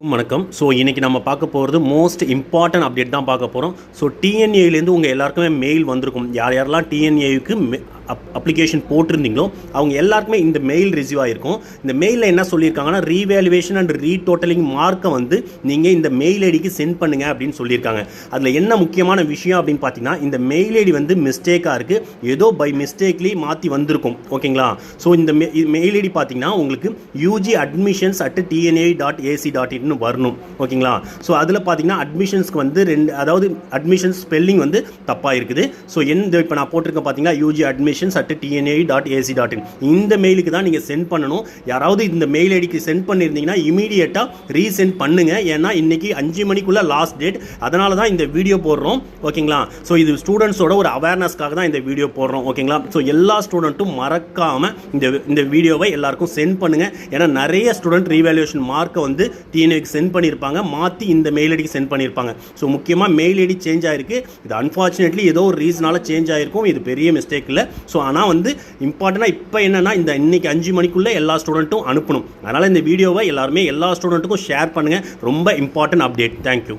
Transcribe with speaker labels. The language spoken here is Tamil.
Speaker 1: வணக்கம். ஸோ இன்றைக்கி நம்ம பார்க்க போகிறது மோஸ்ட் இம்பார்ட்டன்ட் அப்டேட் தான் பார்க்க போகிறோம். ஸோ டிஎன்ஏலேருந்து உங்கள் எல்லாருக்குமே மெயில் வந்திருக்கும். யார் யாரெல்லாம் டிஎன்ஏக்கு அப்ளிகேஷன் போட்டிருந்தீங்களோ அவங்க எல்லாருக்குமே இந்த மெயில் ரிசீவ் ஆகிருக்கும். இந்த மெயிலில் என்ன சொல்லியிருக்காங்கன்னா, ரீவேல்யூவேஷன் அண்ட் ரீடோட்டலிங் மார்க்கை வந்து நீங்கள் இந்த மெயில் ஐடிக்கு சென்ட் பண்ணுங்கள் அப்படின்னு சொல்லியிருக்காங்க. அதில் என்ன முக்கியமான விஷயம் அப்படின்னு பார்த்தீங்கன்னா, இந்த மெயில் ஐடி வந்து மிஸ்டேக்காக இருக்குது, ஏதோ பை மிஸ்டேக்லி மாற்றி வந்திருக்கும். ஓகேங்களா? ஸோ இந்த மெயில் ஐடி பார்த்தீங்கன்னா உங்களுக்கு ugadmissions@tna.ac.in வரணும். ஓகேங்களா? ஸோ அதில் பார்த்தீங்கன்னா அட்மிஷன்ஸ்க்கு வந்து அதாவது அட்மிஷன்ஸ் ஸ்பெல்லிங் வந்து தப்பாக இருக்குது. ஸோ இப்போ நான் போட்டிருக்கேன் பார்த்தீங்கன்னா, ugadmissions@tna.ac.in இந்த மெயிலுக்கு தான் நீங்கள் சென்ட் பண்ணணும். யாராவது இந்த மெயில் ஐடிக்கு சென்ட் பண்ணியிருந்தீங்கன்னா இமீடியட்டாக ரீசென்ட் பண்ணுங்க. ஏன்னா இன்னைக்கு 5 மணிக்குள்ள லாஸ்ட் டேட். அதனால தான் இந்த வீடியோ போடுறோம். ஓகேங்களா? ஸோ இது ஸ்டூடெண்ட்ஸோட ஒரு அவேர்னஸ்க்காக தான் இந்த வீடியோ போடுறோம். ஓகேங்களா? ஸோ எல்லா ஸ்டூடெண்ட்டும் மறக்காமல் இந்த வீடியோவை எல்லாருக்கும் சென்ட் பண்ணுங்கள். ஏன்னா நிறைய ஸ்டூடெண்ட் ரீவேல்யூவேஷன் மார்க்கை வந்து டிஎன்ஏக்கு சென்ட் பண்ணியிருப்பாங்க, மாற்றி இந்த மெயில் ஐடிக்கு சென்ட் பண்ணியிருப்பாங்க. ஸோ முக்கியமாக மெயில் ஐடி சேஞ்ச் ஆகிருக்கு. இது அன்ஃபார்ச்சுனேட்லி ஏதோ ஒரு ரீசனால் சேஞ்ச் ஆகிருக்கும். இது பெரிய மிஸ்டேக் இல்லை. ஸோ ஆனால் வந்து இம்பார்ட்டண்டாக இப்போ என்னென்னா, இன்னைக்கு 5 மணிக்குள்ளே எல்லா ஸ்டூடெண்ட்டும் அனுப்பணும். அதனால் இந்த வீடியோவை எல்லாருமே எல்லா ஸ்டூடெண்ட்டுக்கும் ஷேர் பண்ணுங்கள். ரொம்ப இம்பார்ட்டன்ட் அப்டேட். தேங்க்யூ.